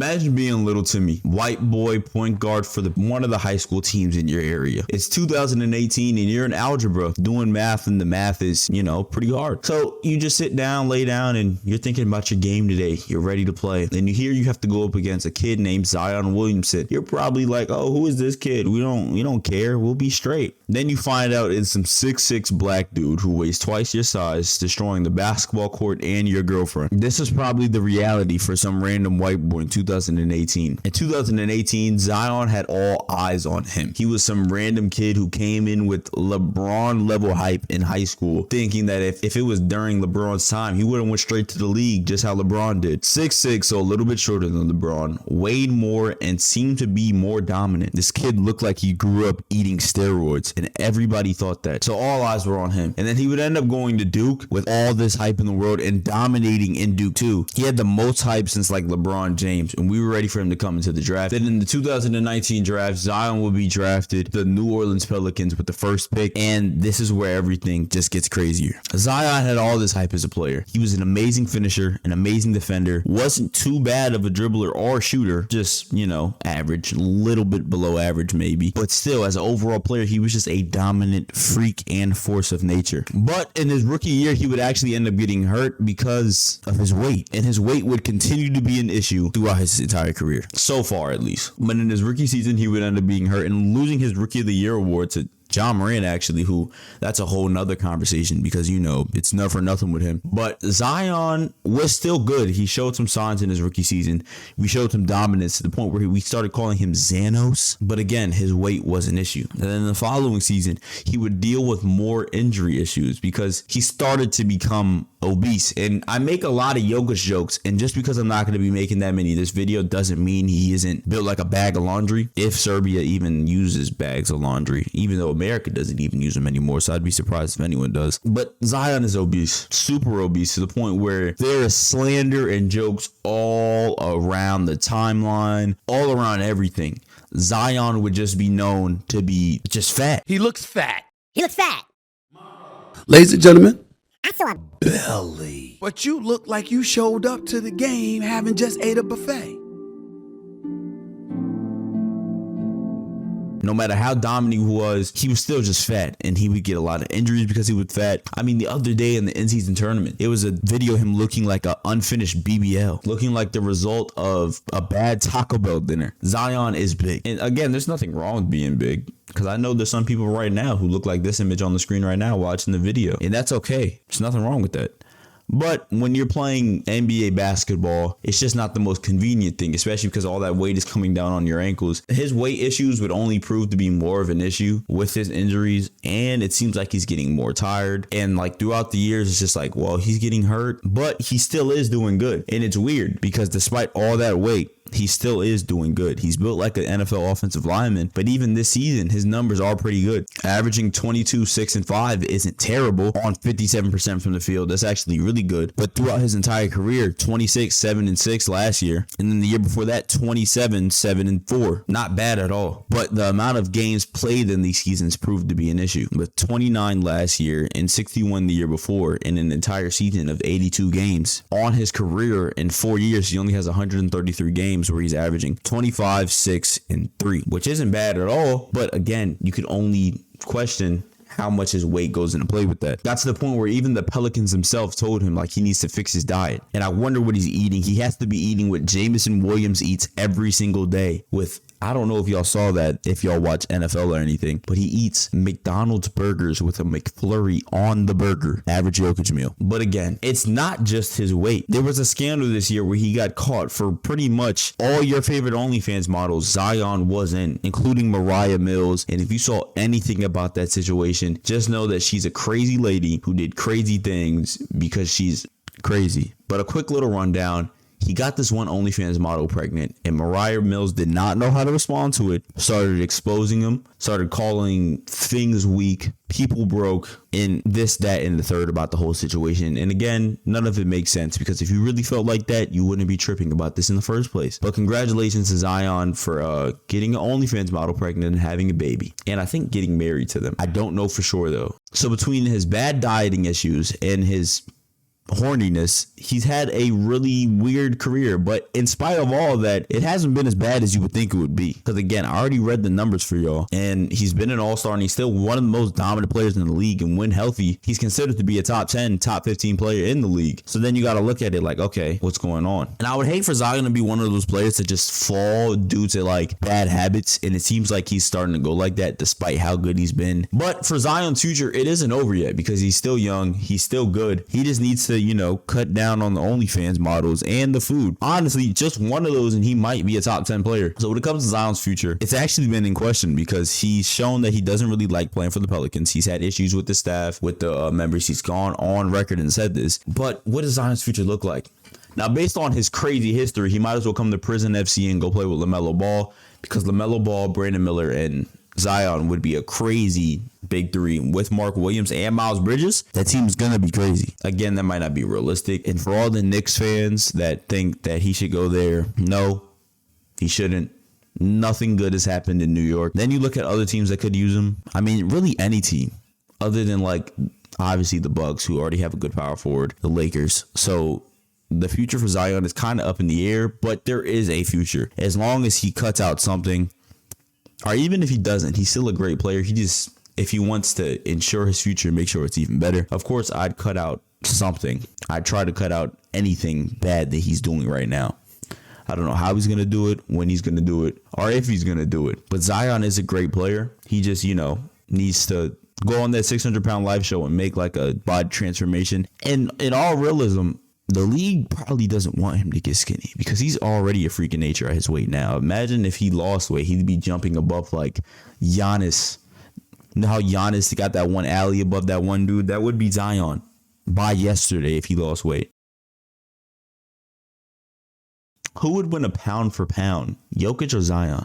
Imagine being little Timmy, white boy point guard for one of the high school teams in your area. It's 2018 and you're in algebra doing math, and the math is, pretty hard. So you just sit down, lay down, and you're thinking about your game today. You're ready to play. Then you hear you have to go up against a kid named Zion Williamson. You're probably like, oh, who is this kid? We don't care. We'll be straight. Then you find out it's some 6'6" black dude who weighs twice your size, destroying the basketball court and your girlfriend. This is probably the reality for some random white boy in 2018. In 2018, Zion had all eyes on him. He was some random kid who came in with LeBron level hype in high school, thinking that if it was during LeBron's time, he would have went straight to the league just how LeBron did. 6'6", so a little bit shorter than LeBron, weighed more and seemed to be more dominant. This kid looked like he grew up eating steroids, and everybody thought that. So all eyes were on him. And then he would end up going to Duke with all this hype in the world and dominating in Duke too. He had the most hype since like LeBron James, and we were ready for him to come into the draft. Then in the 2019 draft, Zion will be drafted to the New Orleans Pelicans with the first pick, and this is where everything just gets crazier. Zion had all this hype as a player. He was an amazing finisher, an amazing defender, wasn't too bad of a dribbler or shooter, just, average, a little bit below average maybe, but still as an overall player, he was just a dominant freak and force of nature. But in his rookie year, he would actually end up getting hurt because of his weight, and his weight would continue to be an issue throughout his entire career, so far at least. But in his rookie season, he would end up being hurt and losing his Rookie of the Year award to John Moran, actually, who that's a whole nother conversation because, it's never for nothing with him. But Zion was still good. He showed some signs in his rookie season. We showed some dominance to the point where we started calling him Xanos. But again, his weight was an issue. And then in the following season, he would deal with more injury issues because he started to become obese. And I make a lot of Jokic jokes, and just because I'm not going to be making that many this video doesn't mean he isn't built like a bag of laundry. If Serbia even uses bags of laundry, even though America doesn't even use them anymore, so I'd be surprised if anyone does. But Zion is obese, super obese, to the point where there is slander and jokes all around the timeline, all around everything. Zion would just be known to be just fat. He looks fat. He looks fat. Ladies and gentlemen, I saw a belly. But you look like you showed up to the game having just ate a buffet. No matter how dominant he was still just fat, and he would get a lot of injuries because he was fat. I mean, the other day in the in-season tournament, it was a video of him looking like an unfinished BBL, looking like the result of a bad Taco Bell dinner. Zion is big. And again, there's nothing wrong with being big, because I know there's some people right now who look like this image on the screen right now watching the video, and that's okay. There's nothing wrong with that. But when you're playing NBA basketball, it's just not the most convenient thing, especially because all that weight is coming down on your ankles. His weight issues would only prove to be more of an issue with his injuries, and it seems like he's getting more tired. And like throughout the years, it's just like, well, he's getting hurt, but he still is doing good. And it's weird because despite all that weight, he still is doing good. He's built like an NFL offensive lineman, but even this season, his numbers are pretty good. Averaging 22, 6, and 5 isn't terrible on 57% from the field. That's actually really good. But throughout his entire career, 26, 7, and 6 last year. And then the year before that, 27, 7, and 4. Not bad at all. But the amount of games played in these seasons proved to be an issue. With 29 last year and 61 the year before in an entire season of 82 games. On his career in 4 years, he only has 133 games where he's averaging 25, 6, and 3, which isn't bad at all. But again, you could only question how much his weight goes into play with that. That's the point where even the Pelicans themselves told him like he needs to fix his diet. And I wonder what he's eating. He has to be eating what Jameson Williams eats every single day with, I don't know if y'all saw that, if y'all watch NFL or anything, but he eats McDonald's burgers with a McFlurry on the burger. Average Jokic meal. But again, it's not just his weight. There was a scandal this year where he got caught for pretty much all your favorite OnlyFans models Zion was in, including Mariah Mills. And if you saw anything about that situation, just know that she's a crazy lady who did crazy things because she's crazy. But a quick little rundown. He got this one OnlyFans model pregnant, and Mariah Mills did not know how to respond to it, started exposing him, started calling things weak, people broke, and this, that, and the third about the whole situation. And again, none of it makes sense, because if you really felt like that, you wouldn't be tripping about this in the first place. But congratulations to Zion for getting an OnlyFans model pregnant and having a baby. And I think getting married to them. I don't know for sure, though. So between his bad dieting issues and his horniness, he's had a really weird career. But in spite of all of that, it hasn't been as bad as you would think it would be. Because again, I already read the numbers for y'all, and he's been an all-star, and he's still one of the most dominant players in the league. And when healthy, he's considered to be a top 10, top 15 player in the league. So then you got to look at it like, okay, what's going on? And I would hate for Zion to be one of those players to just fall due to like bad habits. And it seems like he's starting to go like that despite how good he's been. But for Zion's future, it isn't over yet because he's still young. He's still good. He just needs to, cut down on the OnlyFans models and the food. Honestly, just one of those and he might be a top 10 player. So when it comes to Zion's future, it's actually been in question because he's shown that he doesn't really like playing for the Pelicans. He's had issues with the staff, with the members. He's gone on record and said this. But what does Zion's future look like? Now, based on his crazy history, he might as well come to Prison FC and go play with LaMelo Ball, because LaMelo Ball, Brandon Miller, and Zion would be a crazy big three with Mark Williams and Miles Bridges. That team's going to be crazy. Again, that might not be realistic. And for all the Knicks fans that think that he should go there, no, he shouldn't. Nothing good has happened in New York. Then you look at other teams that could use him. I mean, really any team other than like obviously the Bucks, who already have a good power forward, the Lakers. So the future for Zion is kind of up in the air, but there is a future. As long as he cuts out something, or even if he doesn't, he's still a great player. If he wants to ensure his future and make sure it's even better, of course, I'd cut out something. I'd try to cut out anything bad that he's doing right now. I don't know how he's going to do it, when he's going to do it, or if he's going to do it. But Zion is a great player. He just, needs to go on that 600-pound live show and make like a body transformation. And in all realism, the league probably doesn't want him to get skinny because he's already a freak of nature at his weight now. Imagine if he lost weight, he'd be jumping above like Giannis. You know how Giannis got that one alley above that one dude? That would be Zion by yesterday if he lost weight. Who would win a pound for pound, Jokic or Zion?